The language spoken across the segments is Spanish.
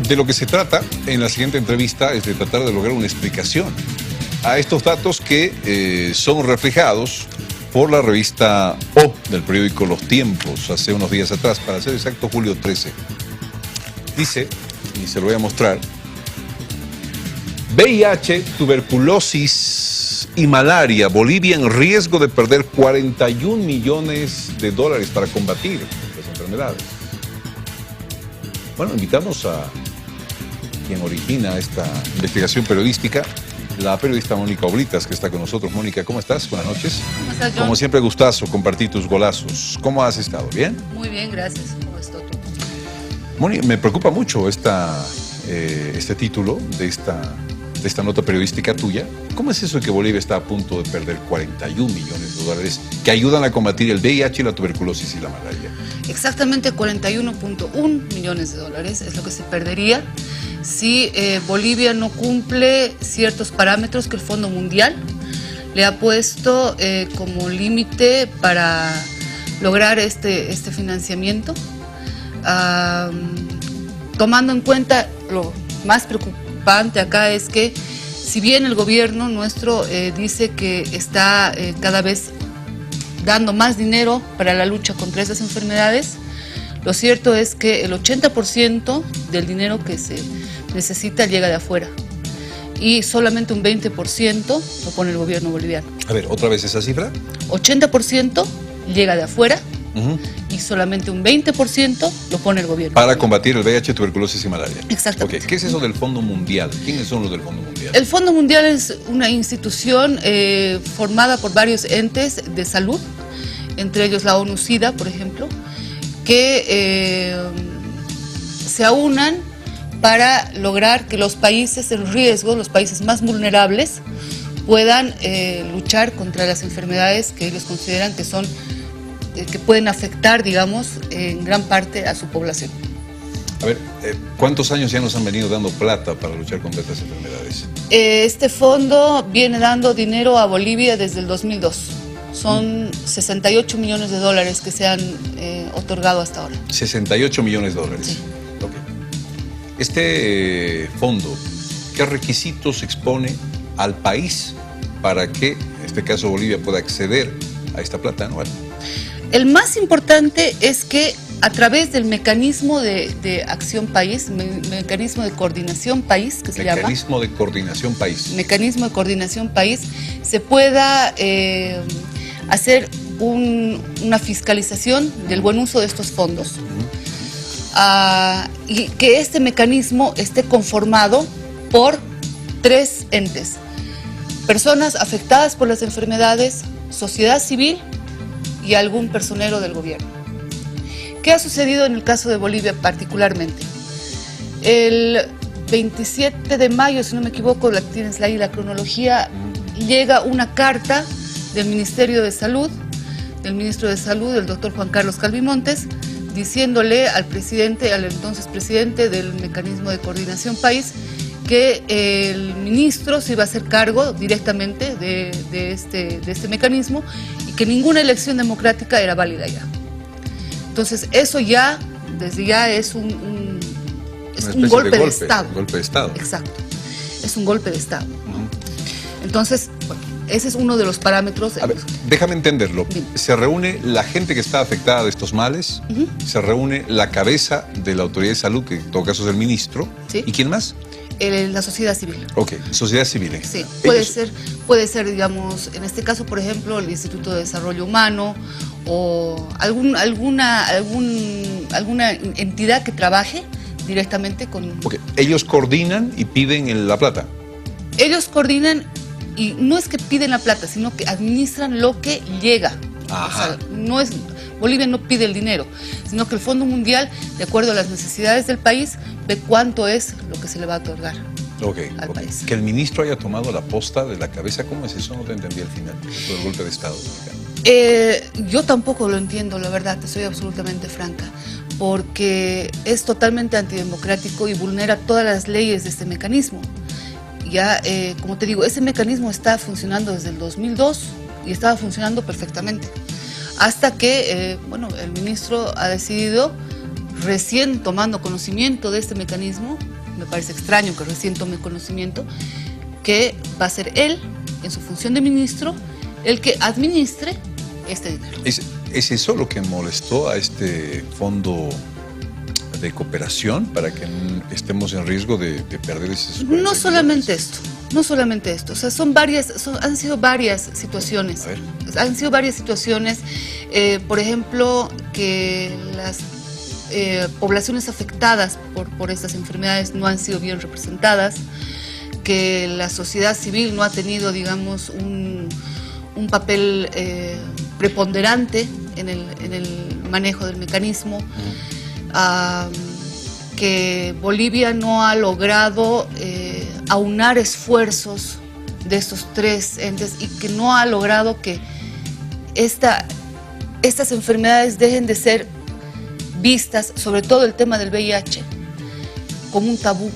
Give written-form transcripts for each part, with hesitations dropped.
de lo que se trata en la siguiente entrevista es de tratar de lograr una explicación a estos datos que son reflejados por la revista O del periódico Los Tiempos hace unos días atrás, para ser exacto, julio 13. Dice, y se lo voy a mostrar, VIH, tuberculosis y malaria, Bolivia en riesgo de perder 41 millones de dólares para combatir las enfermedades. Bueno, invitamos a quien origina esta investigación periodística, la periodista Mónica Oblitas, que está con nosotros. Mónica, ¿cómo estás? Buenas noches. ¿Cómo estás, John? Como siempre, gustazo compartir tus golazos. ¿Cómo has estado? ¿Bien? Muy bien, gracias. ¿Cómo estás tú? Mónica, me preocupa mucho este título de esta nota periodística tuya. ¿Cómo es eso de que Bolivia está a punto de perder 41 millones de dólares que ayudan a combatir el VIH, la tuberculosis y la malaria? Exactamente 41.1 millones de dólares es lo que se perdería si Bolivia no cumple ciertos parámetros que el Fondo Mundial le ha puesto como límite para lograr este financiamiento. Tomando en cuenta, lo más preocupante acá es que si bien el gobierno nuestro dice que está cada vez dando más dinero para la lucha contra esas enfermedades, lo cierto es que el 80% del dinero que se necesita llega de afuera y solamente un 20% lo pone el gobierno boliviano. A ver, ¿otra vez esa cifra? 80% llega de afuera y solamente un 20% lo pone el gobierno. Para combatir el VIH, tuberculosis y malaria. Exactamente. Okay. ¿Qué es eso del Fondo Mundial? ¿Quiénes son los del Fondo Mundial? El Fondo Mundial es una institución formada por varios entes de salud, entre ellos la ONU-SIDA, por ejemplo, que se aunan para lograr que los países en riesgo, los países más vulnerables, puedan luchar contra las enfermedades que ellos consideran que son que pueden afectar, digamos, en gran parte a su población. A ver, ¿cuántos años ya nos han venido dando plata para luchar contra estas enfermedades? Este fondo viene dando dinero a Bolivia desde el 2002. Son 68 millones de dólares que se han otorgado hasta ahora. 68 millones de dólares. Sí. Okay. Este fondo, ¿qué requisitos expone al país para que, en este caso Bolivia, pueda acceder a esta plata anual? El más importante es que a través del mecanismo de acción país, mecanismo de coordinación país, que se llama. Mecanismo de coordinación país. Mecanismo de coordinación país, se pueda hacer una fiscalización del buen uso de estos fondos. Y que este mecanismo esté conformado por 3 entes: personas afectadas por las enfermedades, sociedad civil y algún personero del gobierno. ¿Qué ha sucedido en el caso de Bolivia particularmente? El 27 de mayo, si no me equivoco, tienes ahí la cronología, llega una carta del Ministerio de Salud, del ministro de Salud, el doctor Juan Carlos Calvimontes, diciéndole al presidente, al entonces presidente del Mecanismo de Coordinación País, que el ministro se iba a hacer cargo directamente de este mecanismo y que ninguna elección democrática era válida ya. Entonces eso ya, desde ya es un golpe de Estado. Un golpe de Estado. Exacto, es un golpe de Estado. Entonces, bueno, ese es uno de los parámetros. A ver, déjame entenderlo. Se reúne la gente que está afectada de estos males, se reúne la cabeza de la autoridad de salud, que en todo caso es el ministro, ¿sí? ¿Y quién más? La sociedad civil. Ok, sociedad civil. Sí, puede ser, digamos, en este caso, por ejemplo, el Instituto de Desarrollo Humano o alguna entidad que trabaje directamente con... Okay. Ellos coordinan y piden la plata. Ellos coordinan y no es que piden la plata, sino que administran lo que llega. Ajá. O sea, Bolivia no pide el dinero, sino que el Fondo Mundial, de acuerdo a las necesidades del país, ve cuánto es lo que se le va a otorgar al país. Que el ministro haya tomado la posta de la cabeza, ¿cómo es eso? No te entendí al final, por el golpe de Estado. Yo tampoco lo entiendo, la verdad, te soy absolutamente franca, porque es totalmente antidemocrático y vulnera todas las leyes de este mecanismo. Ya, como te digo, ese mecanismo está funcionando desde el 2002 y estaba funcionando perfectamente. Hasta que, el ministro ha decidido recién tomando conocimiento de este mecanismo, me parece extraño que recién tome conocimiento, que va a ser él, en su función de ministro, el que administre este dinero. ¿Es eso lo que molestó a este fondo de cooperación para que estemos en riesgo de perder esos 40 No solamente millones? esto, no solamente esto, o sea, han sido varias situaciones. A ver. Han sido varias situaciones, por ejemplo, que las poblaciones afectadas por estas enfermedades no han sido bien representadas, que la sociedad civil no ha tenido, digamos, un papel preponderante en el manejo del mecanismo, que Bolivia no ha logrado aunar esfuerzos de estos tres entes y que no ha logrado que estas enfermedades dejen de ser vistas, sobre todo el tema del VIH, como un tabú.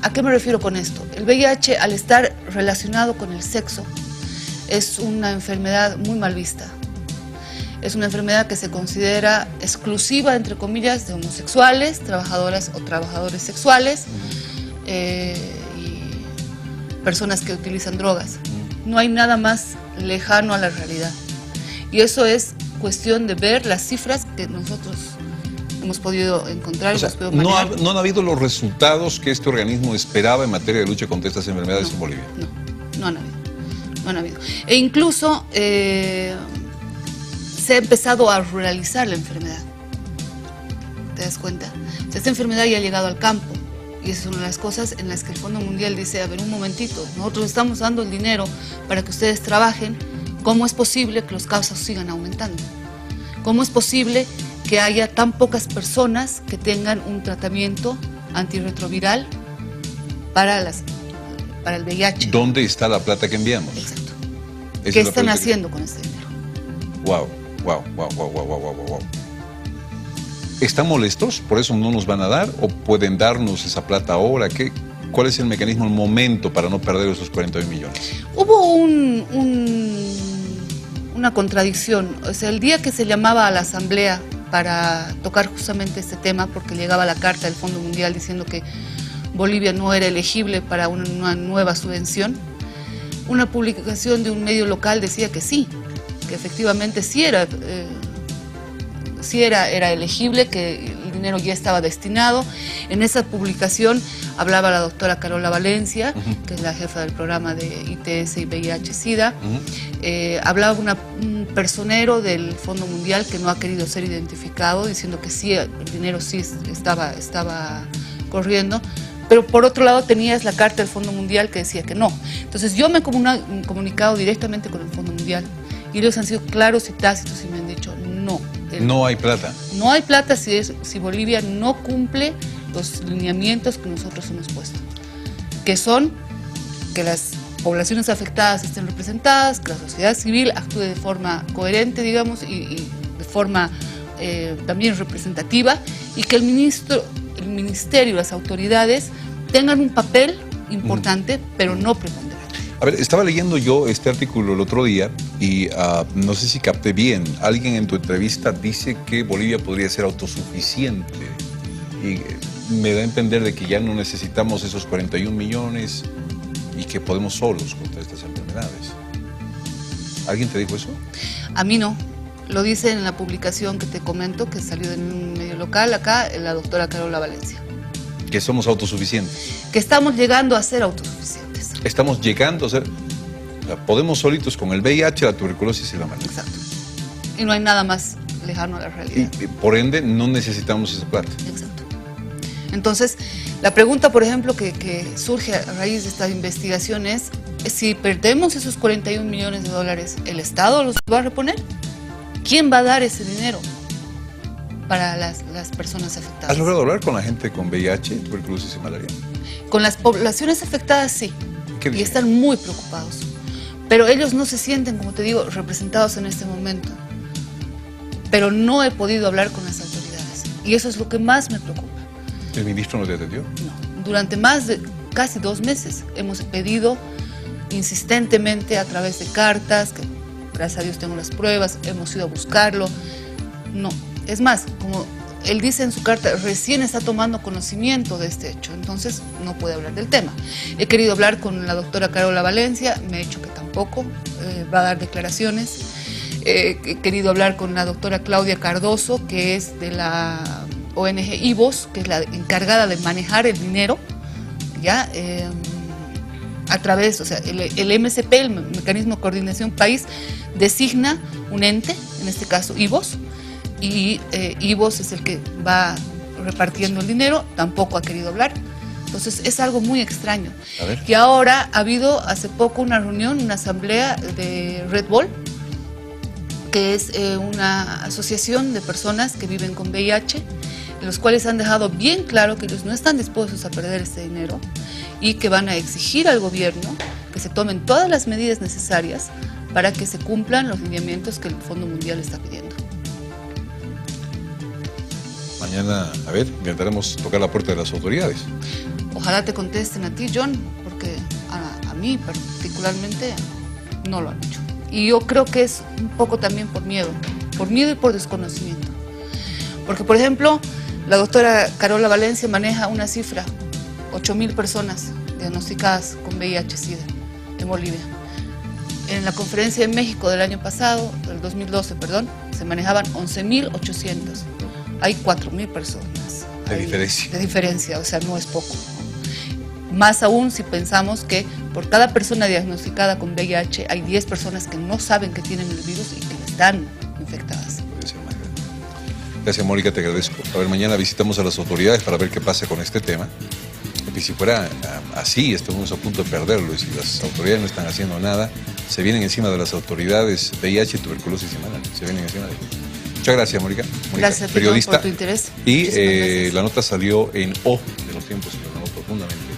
¿A qué me refiero con esto? El VIH, al estar relacionado con el sexo, es una enfermedad muy mal vista. Es una enfermedad que se considera exclusiva, entre comillas, de homosexuales, trabajadoras o trabajadores sexuales y personas que utilizan drogas. No hay nada más lejano a la realidad. Y eso es cuestión de ver las cifras que nosotros hemos podido encontrar. O sea, no han habido los resultados que este organismo esperaba en materia de lucha contra estas enfermedades en Bolivia. No han habido. No han habido. E incluso se ha empezado a ruralizar la enfermedad. ¿Te das cuenta? O sea, esta enfermedad ya ha llegado al campo. Y esa es una de las cosas en las que el Fondo Mundial dice, a ver, un momentito, nosotros estamos dando el dinero para que ustedes trabajen. ¿Cómo es posible que los casos sigan aumentando? ¿Cómo es posible que haya tan pocas personas que tengan un tratamiento antirretroviral para el VIH? ¿Dónde está la plata que enviamos? Exacto. Esa ¿Qué es la están pregunta haciendo con este dinero? Wow. ¿Están molestos? ¿Por eso no nos van a dar? ¿O pueden darnos esa plata ahora? ¿Cuál es el mecanismo, el momento para no perder esos 41 millones? Hubo una contradicción. O sea, el día que se llamaba a la asamblea para tocar justamente este tema, porque llegaba la carta del Fondo Mundial diciendo que Bolivia no era elegible para una nueva subvención, una publicación de un medio local decía que sí, que efectivamente sí era elegible, que el dinero ya estaba destinado. En esa publicación hablaba la doctora Carola Valencia, que es la jefa del programa de ITS y VIH-Sida. Hablaba un personero del Fondo Mundial que no ha querido ser identificado, diciendo que sí, el dinero sí estaba corriendo. Pero por otro lado tenías la carta del Fondo Mundial que decía que no. Entonces yo me he comunicado directamente con el Fondo Mundial y ellos han sido claros y tácitos y me han dicho no. No hay plata. No hay plata si Bolivia no cumple los lineamientos que nosotros hemos puesto, que son que las poblaciones afectadas estén representadas, que la sociedad civil actúe de forma coherente, digamos, y de forma también representativa, y que el ministerio y las autoridades tengan un papel importante, pero no preponderante. A ver, estaba leyendo yo este artículo el otro día y no sé si capté bien. Alguien en tu entrevista dice que Bolivia podría ser autosuficiente y me da a entender de que ya no necesitamos esos 41 millones y que podemos solos contra estas enfermedades. ¿Alguien te dijo eso? A mí no. Lo dice en la publicación que te comento, que salió en un medio local acá, la doctora Carola Valencia. Que somos autosuficientes. Que estamos llegando a ser autosuficientes. Estamos llegando a ser... O sea, podemos solitos con el VIH, la tuberculosis y la malaria. Exacto. Y no hay nada más lejano a la realidad. Y por ende no necesitamos esa plata. Exacto. Entonces, la pregunta, por ejemplo, que surge a raíz de esta investigación es si perdemos esos 41 millones de dólares, ¿el Estado los va a reponer? ¿Quién va a dar ese dinero para las personas afectadas? ¿Has logrado hablar con la gente con VIH, tuberculosis y malaria? Con las poblaciones afectadas, sí. ¿Qué dicen? Y están muy preocupados. Pero ellos no se sienten, como te digo, representados en este momento. Pero no he podido hablar con las autoridades. Y eso es lo que más me preocupa. ¿El ministro no te atendió? No. Durante más de casi 2 meses hemos pedido insistentemente a través de cartas, que gracias a Dios tengo las pruebas, hemos ido a buscarlo. No, Es más, como él dice en su carta, recién está tomando conocimiento de este hecho, entonces no puede hablar del tema. He querido hablar con la doctora Carola Valencia, me ha dicho que tampoco va a dar declaraciones. He querido hablar con la doctora Claudia Cardoso, que es de la ONG IVOS, que es la encargada de manejar el dinero, ¿ya? A través, o sea, el MCP, el Mecanismo de Coordinación País, designa un ente, en este caso IVOS, y IVOS es el que va repartiendo el dinero, tampoco ha querido hablar. Entonces es algo muy extraño. Que ahora ha habido hace poco una reunión, una asamblea de Red Bull, que es una asociación de personas que viven con VIH, en los cuales han dejado bien claro que ellos no están dispuestos a perder este dinero y que van a exigir al gobierno que se tomen todas las medidas necesarias para que se cumplan los lineamientos que el Fondo Mundial está pidiendo. Mañana, a ver, intentaremos tocar la puerta de las autoridades. Ojalá te contesten a ti, John, porque a mí particularmente no lo han hecho. Y yo creo que es un poco también por miedo y por desconocimiento. Porque, por ejemplo, la doctora Carola Valencia maneja una cifra, 8.000 personas diagnosticadas con VIH-Sida en Bolivia. En la conferencia en México del año pasado, del 2012, perdón, se manejaban 11.800. Hay 4.000 personas. De diferencia, o sea, no es poco. Más aún si pensamos que por cada persona diagnosticada con VIH hay 10 personas que no saben que tienen el virus y que están infectadas. Gracias, Mónica, te agradezco. A ver, mañana visitamos a las autoridades para ver qué pasa con este tema. Porque si fuera así, estamos a punto de perderlo. Y si las autoridades no están haciendo nada, se vienen encima de las autoridades VIH, tuberculosis y malaria. Se vienen encima de ellos. Muchas gracias, Mónica. Gracias, periodista por tu interés. Y la nota salió en O de los tiempos, pero me profundamente.